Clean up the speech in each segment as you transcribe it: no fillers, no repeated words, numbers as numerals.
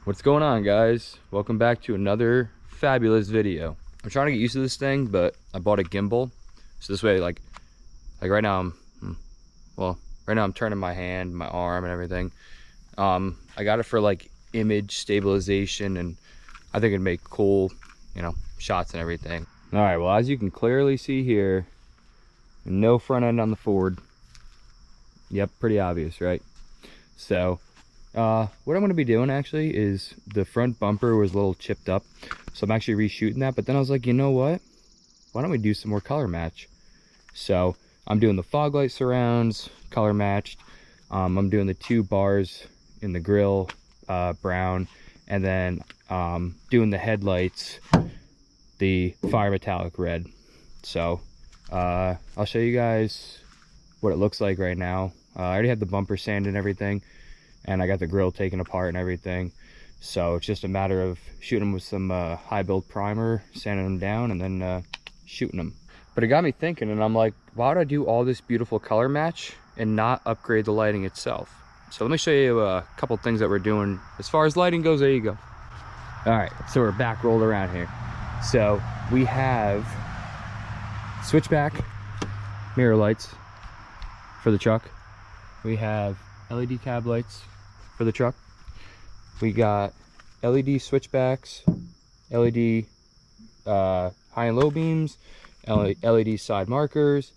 What's going on, guys? Welcome back to another fabulous video. I'm trying to get used to this thing, but I bought a gimbal, so this way like right now I'm turning my hand, my arm and everything. I got it for like image stabilization, and I think it'd make cool, shots and everything. All right, well, as you can clearly see here, no front end on the Ford. Yep, pretty obvious, right? So what I'm going to be doing actually is the front bumper was a little chipped up, so I'm actually reshooting that. But then I was like, you know what, why don't we do some more color match? So I'm doing the fog light surrounds color matched. I'm doing the 2 bars in the grill brown, and then doing the headlights the fire metallic red. So I'll show you guys what it looks like right now. I already have the bumper sanded and everything, and I got the grill taken apart and everything. So it's just a matter of shooting them with some high build primer, sanding them down, and then shooting them. But it got me thinking, and I'm like, why would I do all this beautiful color match and not upgrade the lighting itself? So let me show you a couple things that we're doing as far as lighting goes. There you go. All right, so we're back rolled around here. So we have switchback mirror lights for the truck. We have LED cab lights for the truck. We got LED switchbacks, LED high and low beams, LED side markers,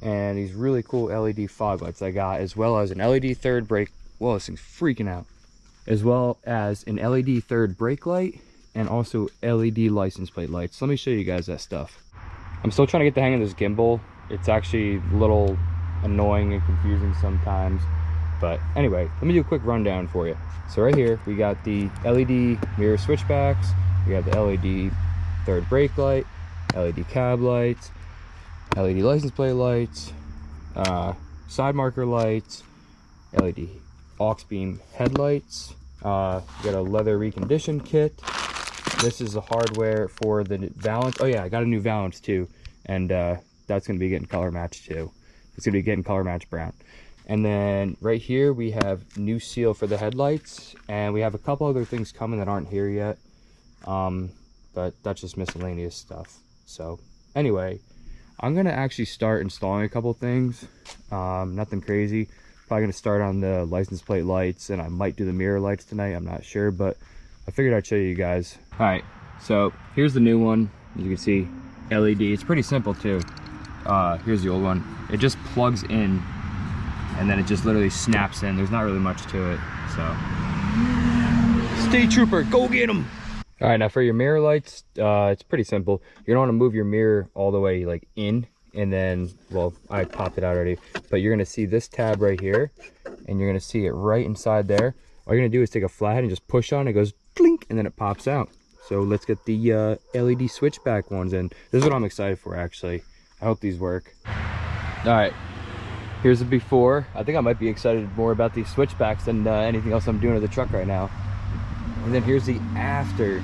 and these really cool LED fog lights I got, as well as an LED third brake. Whoa, this thing's freaking out. As well as an LED third brake light, and also LED license plate lights. So let me show you guys that stuff. I'm still trying to get the hang of this gimbal. It's actually a little annoying and confusing sometimes. But anyway, let me do a quick rundown for you. So right here, we got the LED mirror switchbacks, we got the LED third brake light, LED cab lights, LED license plate lights, side marker lights, LED aux beam headlights. We got a leather recondition kit. This is the hardware for the valance. Oh yeah, I got a new valance too, and that's gonna be getting color matched too. It's gonna be getting color matched brown. And then right here we have new seal for the headlights, and we have a couple other things coming that aren't here yet, but that's just miscellaneous stuff. So anyway, I'm gonna actually start installing a couple things. Nothing crazy. Probably gonna start on the license plate lights, and I might do the mirror lights tonight, I'm not sure, but I figured I'd show you guys. All right, so here's the new one. As you can see, LED. It's pretty simple too. Here's the old one. It just plugs in, and then it just literally snaps in. There's not really much to it. So State Trooper, go get him. All right, now for your mirror lights, it's pretty simple. You don't want to move your mirror all the way like in, and then, well, I popped it out already, but you're gonna see this tab right here, and you're gonna see it right inside there. All you're gonna do is take a flathead and just push on it, goes blink, and then it pops out. So let's get the LED switchback ones in. This is what I'm excited for, actually. I hope these work. All right, here's the before. I think I might be excited more about these switchbacks than anything else I'm doing to the truck right now. And then here's the after.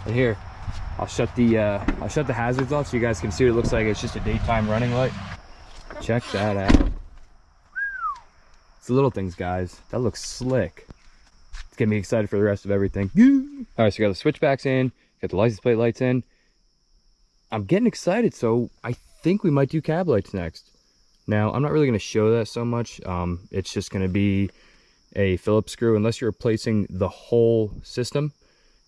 And here, I'll shut the hazards off so you guys can see what it looks like. It's just a daytime running light. Check that out. It's the little things, guys. That looks slick. It's getting me excited for the rest of everything. All right, so we got the switchbacks in, got the license plate lights in. I'm getting excited, so I think we might do cab lights next. Now, I'm not really going to show that so much. It's just going to be a Phillips screw, unless you're replacing the whole system.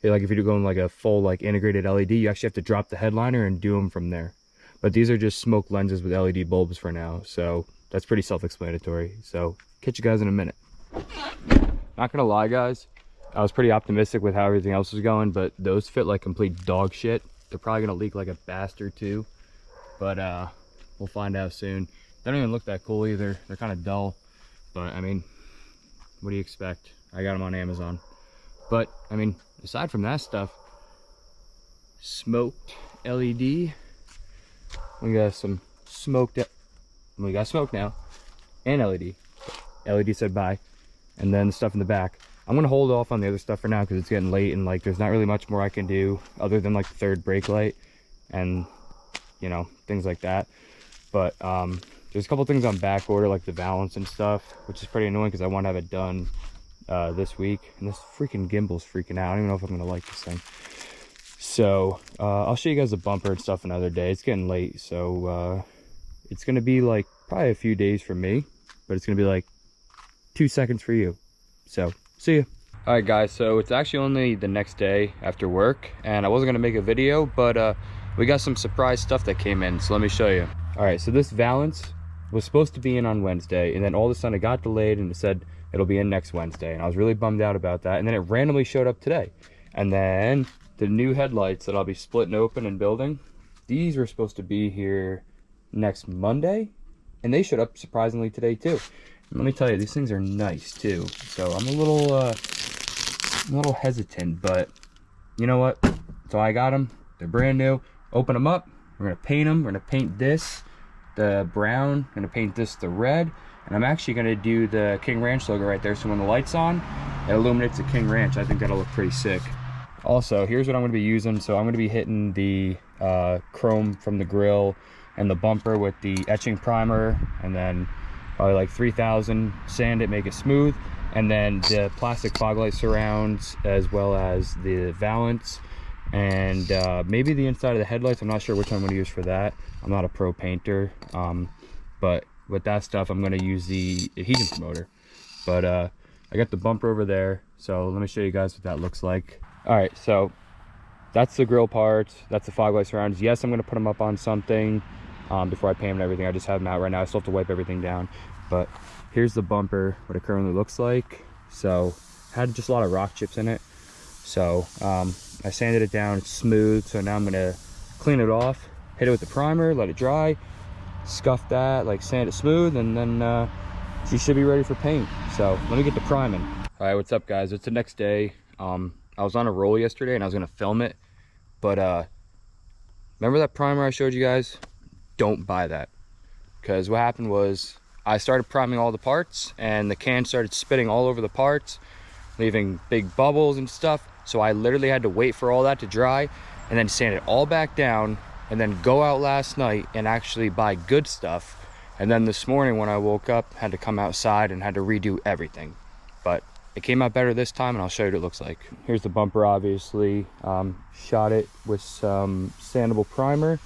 Like if you're going like a full like integrated LED, you actually have to drop the headliner and do them from there. But these are just smoke lenses with LED bulbs for now, so that's pretty self-explanatory. So catch you guys in a minute. Not gonna lie, guys, I was pretty optimistic with how everything else was going, but those fit like complete dog shit. They're probably gonna leak like a bastard too, but we'll find out soon. They don't even look that cool either. They're kind of dull, but I mean, what do you expect? I got them on Amazon. But I mean, aside from that stuff, smoked LED. We got some smoked. We got smoke now, and LED. LED said bye, and then the stuff in the back. I'm gonna hold off on the other stuff for now because it's getting late, and like there's not really much more I can do other than like the third brake light and things like that. But there's a couple things on back order, like the valance and stuff, which is pretty annoying because I want to have it done this week, and this freaking gimbal's freaking out. I don't even know if I'm gonna like this thing. So I'll show you guys the bumper and stuff another day. It's getting late, so it's gonna be like probably a few days for me, but it's gonna be like 2 seconds for you. So see ya. All right guys, so it's actually only the next day after work, and I wasn't gonna make a video, but we got some surprise stuff that came in, so let me show you. All right, so this valance was supposed to be in on Wednesday, and then all of a sudden it got delayed and it said it'll be in next Wednesday, and I was really bummed out about that. And then it randomly showed up today. And then the new headlights that I'll be splitting open and building, these were supposed to be here next Monday, and they showed up surprisingly today too. And let me tell you, these things are nice too. So I'm a little hesitant, but you know what? So I got them. They're brand new. Open them up. We're gonna paint them. We're gonna paint this the brown. I'm gonna paint this the red, and I'm actually gonna do the King Ranch logo right there. So when the light's on, it illuminates the King Ranch. I think that'll look pretty sick. Also, here's what I'm gonna be using. So I'm gonna be hitting the chrome from the grill and the bumper with the etching primer, and then probably like 3000, sand it, make it smooth, and then the plastic fog light surrounds, as well as the valance, and maybe the inside of the headlights. I'm not sure which one I'm going to use for that. I'm not a pro painter, but with that stuff I'm going to use the adhesion promoter. But I got the bumper over there, so let me show you guys what that looks like. All right, so that's the grill parts, that's the fog light surrounds. Yes, I'm going to put them up on something before I paint them and everything. I just have them out right now. I still have to wipe everything down, but here's the bumper, what it currently looks like. So had just a lot of rock chips in it, so I sanded it down, it's smooth. So now I'm gonna clean it off, hit it with the primer, let it dry, scuff that, like sand it smooth, and then she should be ready for paint. So let me get the priming. All right, what's up guys? It's the next day. I was on a roll yesterday and I was gonna film it, but remember that primer I showed you guys? Don't buy that, because what happened was I started priming all the parts and the can started spitting all over the parts, leaving big bubbles and stuff. So I literally had to wait for all that to dry and then sand it all back down, and then go out last night and actually buy good stuff. And then this morning when I woke up, had to come outside and had to redo everything. But it came out better this time, and I'll show you what it looks like. Here's the bumper, obviously. Shot it with some sandable primer,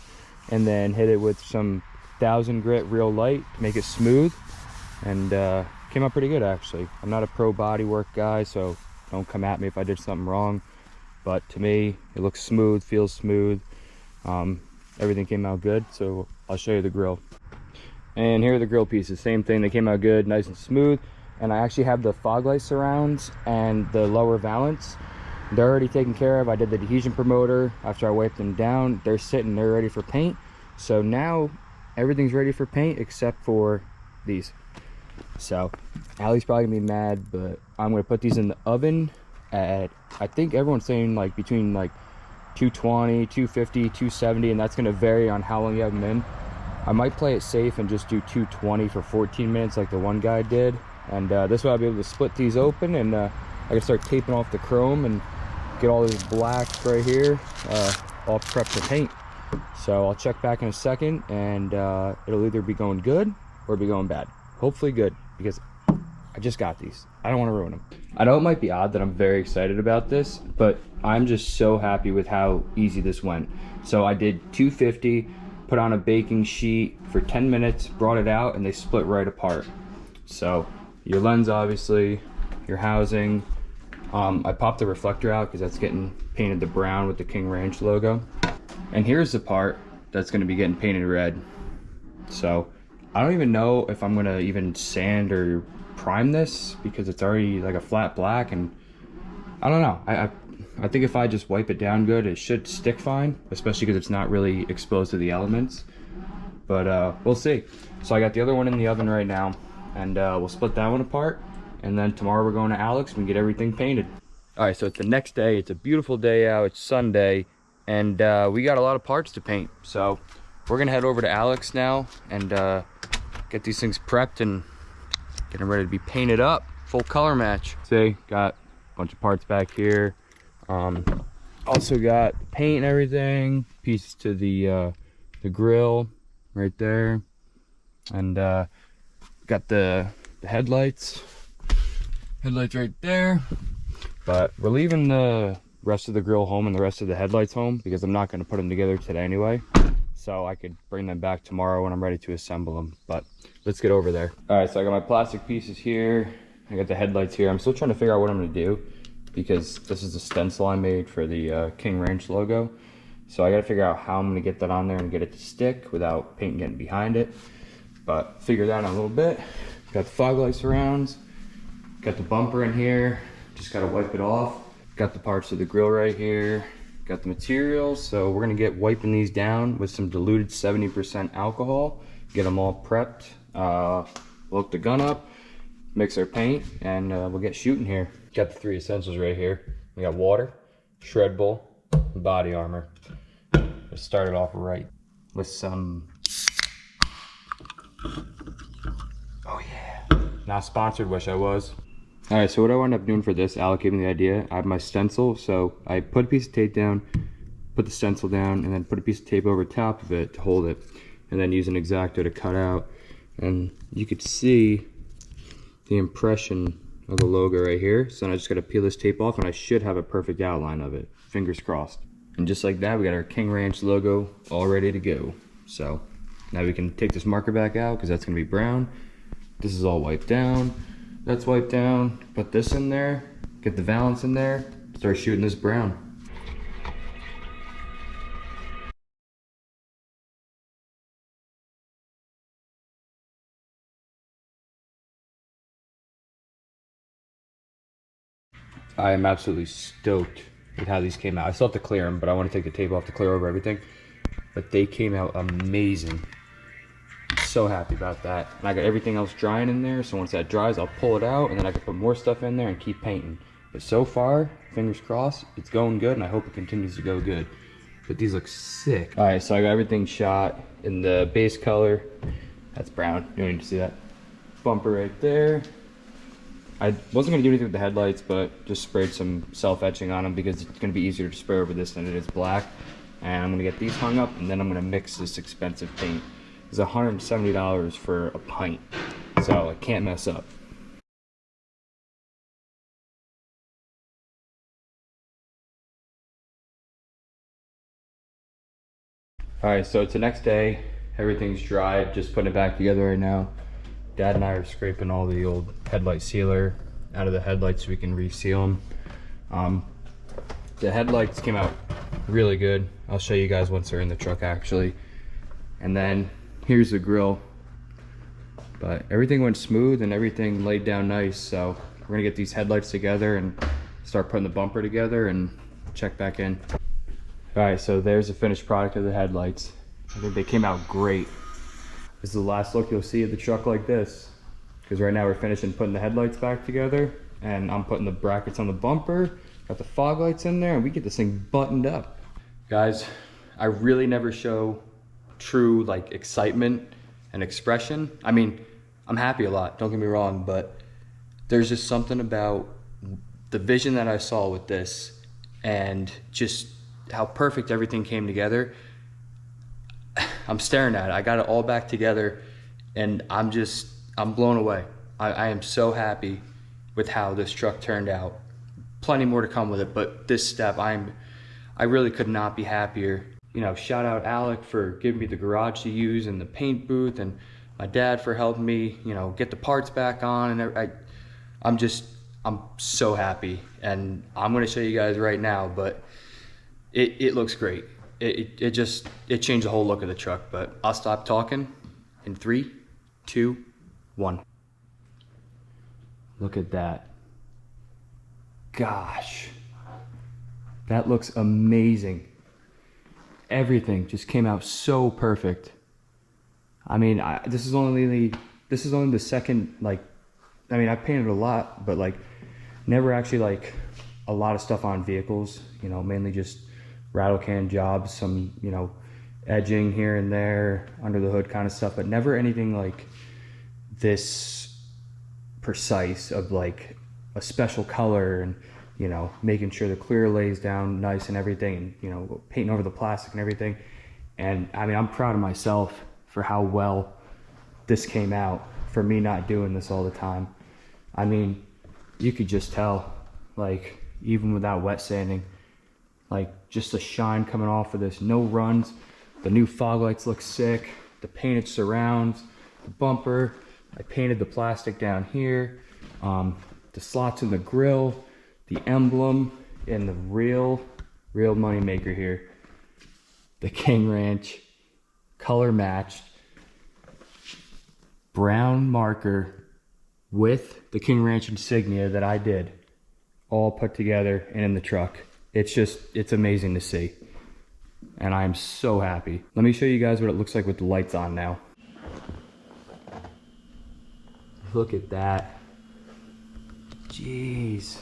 and then hit it with some 1000 grit real light to make it smooth, and came out pretty good actually. I'm not a pro bodywork guy, so don't come at me if I did something wrong, but to me it looks smooth, feels smooth. Everything came out good, so I'll show you the grill. And here are the grill pieces, same thing, they came out good, nice and smooth. And I actually have the fog light surrounds and the lower valance, they're already taken care of. I did the adhesion promoter after I wiped them down. They're sitting, they're ready for paint. So now everything's ready for paint except for these. So Allie's probably gonna be mad, but I'm gonna put these in the oven at, I think everyone's saying like between like 220, 250, 270, and that's gonna vary on how long you have them in. I might play it safe and just do 220 for 14 minutes like the one guy did. And this way I'll be able to split these open, and I can start taping off the chrome and get all this black right here all prepped to paint. So I'll check back in a second, and it'll either be going good or be going bad. Hopefully good, because I just got these. I don't want to ruin them. I know it might be odd that I'm very excited about this, but I'm just so happy with how easy this went. So I did 250, put on a baking sheet for 10 minutes, brought it out, and they split right apart. So your lens, obviously, your housing. I popped the reflector out because that's getting painted the brown with the King Ranch logo. And here's the part that's going to be getting painted red. So I don't even know if I'm going to even sand or prime this, because it's already like a flat black, and I don't know. I think if I just wipe it down good, it should stick fine, especially because it's not really exposed to the elements. But we'll see. So I got the other one in the oven right now, and we'll split that one apart, and then tomorrow we're going to Alex and get everything painted. All right, so it's the next day. It's a beautiful day out. It's Sunday, and we got a lot of parts to paint. So we're gonna head over to Alex now and get these things prepped and get them ready to be painted up, full color match. See, got a bunch of parts back here. Also got paint and everything, pieces to the grill right there, and got the headlights. Headlights right there. But we're leaving the rest of the grill home and the rest of the headlights home because I'm not going to put them together today anyway. So I could bring them back tomorrow when I'm ready to assemble them. But let's get over there. All right, so I got my plastic pieces here. I got the headlights here. I'm still trying to figure out what I'm going to do because this is the stencil I made for the King Ranch logo. So I got to figure out how I'm going to get that on there and get it to stick without paint getting behind it. But figure that out in a little bit. Got the fog light surrounds. Got the bumper in here. Just got to wipe it off. Got the parts of the grill right here. Got the materials. So we're going to get wiping these down with some diluted 70% alcohol. Get them all prepped. Look the gun up. Mix our paint. And we'll get shooting here. Got the 3 essentials right here. We got water, shred bowl, and body armor. Let's start it off right with some... Oh yeah. Not sponsored, wish I was. All right, so what I wound up doing for this, Alec gave me the idea. I have my stencil, so I put a piece of tape down, put the stencil down, and then put a piece of tape over top of it to hold it, and then use an X-Acto to cut out. And you could see the impression of the logo right here. So then I just gotta peel this tape off and I should have a perfect outline of it. Fingers crossed. And just like that, we got our King Ranch logo all ready to go. So now we can take this marker back out because that's gonna be brown. This is all wiped down. That's wiped down. Put this in there, get the valance in there, start shooting this brown. I am absolutely stoked with how these came out. I still have to clear them, but I want to take the tape off to clear over everything. But they came out amazing. So happy about that. And I got everything else drying in there, so once that dries, I'll pull it out, and then I can put more stuff in there and keep painting. But so far, fingers crossed, it's going good, and I hope it continues to go good. But these look sick. All right, so I got everything shot in the base color. That's brown. You don't need to see that. Bumper right there. I wasn't going to do anything with the headlights, but just sprayed some self-etching on them because it's going to be easier to spray over this than it is black. And I'm going to get these hung up, and then I'm going to mix this expensive paint. It's $170 for a pint, so I can't mess up. All right, so it's the next day. Everything's dried, just putting it back together right now. Dad and I are scraping all the old headlight sealer out of the headlights so we can reseal them. The headlights came out really good. I'll show you guys once they're in the truck actually. And then here's the grill. But everything went smooth and everything laid down nice. So we're gonna get these headlights together and start putting the bumper together and check back in. All right, so there's the finished product of the headlights. I think they came out great. This is the last look you'll see of the truck like this. Because right now we're finishing putting the headlights back together and I'm putting the brackets on the bumper, got the fog lights in there, and we get this thing buttoned up. Guys, I really never show true like excitement and expression. I mean, I'm happy a lot, don't get me wrong, but there's just something about the vision that I saw with this and just how perfect everything came together. I'm staring at it. I got it all back together and I'm blown away. I am so happy with how this truck turned out. Plenty more to come with it, but this step, I really could not be happier. You know, shout out Alec for giving me the garage to use and the paint booth, and my dad for helping me, you know, get the parts back on. And I'm so happy, and I'm gonna show you guys right now, but it looks great. It changed the whole look of the truck. But I'll stop talking in 3, 2, 1. Look at that. Gosh, that looks amazing. Everything just came out so perfect. I mean, this is only the second, like, I mean, I painted a lot, but like never actually like a lot of stuff on vehicles, you know, mainly just rattle can jobs, some, you know, edging here and there, under the hood kind of stuff, but never anything like this precise of like a special color and, you know, making sure the clear lays down nice and everything, and, you know, painting over the plastic and everything. And I mean, I'm proud of myself for how well this came out, for me not doing this all the time. I mean, you could just tell, like, even without wet sanding, like just the shine coming off of this. No runs. The new fog lights look sick. The painted surrounds, the bumper. I painted the plastic down here. The slots in the grill, the emblem, and the real money maker here. The King Ranch, color matched, brown marker with the King Ranch insignia that I did, all put together and in the truck. It's amazing to see. And I am so happy. Let me show you guys what it looks like with the lights on now. Look at that. Jeez.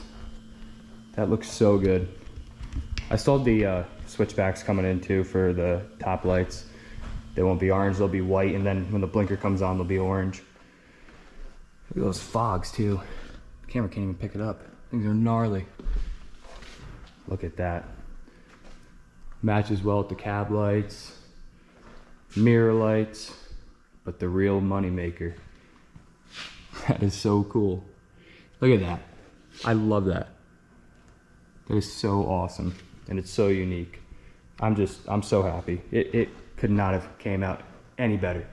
That looks so good. I still have the switchbacks coming in too for the top lights. They won't be orange, they'll be white, and then when the blinker comes on, they'll be orange. Look at those fogs too. The camera can't even pick it up. Things are gnarly. Look at that. Matches well with the cab lights, mirror lights, but the real money maker. That is so cool. Look at that. I love that. That is so awesome, and it's so unique. I'm so happy. It could not have came out any better.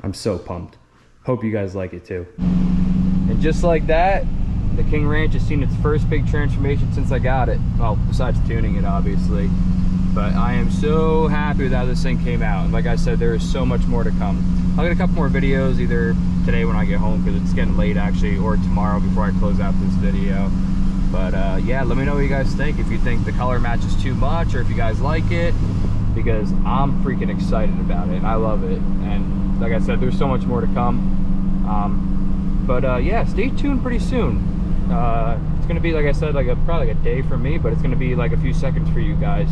I'm so pumped. Hope you guys like it too. And just like that, the King Ranch has seen its first big transformation since I got it. Well, besides tuning it, obviously. But I am so happy with how this thing came out. And like I said, there is so much more to come. I'll get a couple more videos either today when I get home, because it's getting late actually, or tomorrow before I close out this video. But yeah, let me know what you guys think. If you think the color matches too much, or if you guys like it, because I'm freaking excited about it. I love it. And like I said, there's so much more to come. Yeah, stay tuned pretty soon. It's gonna be, like I said, probably like a day for me, but it's gonna be like a few seconds for you guys.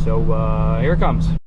So here it comes.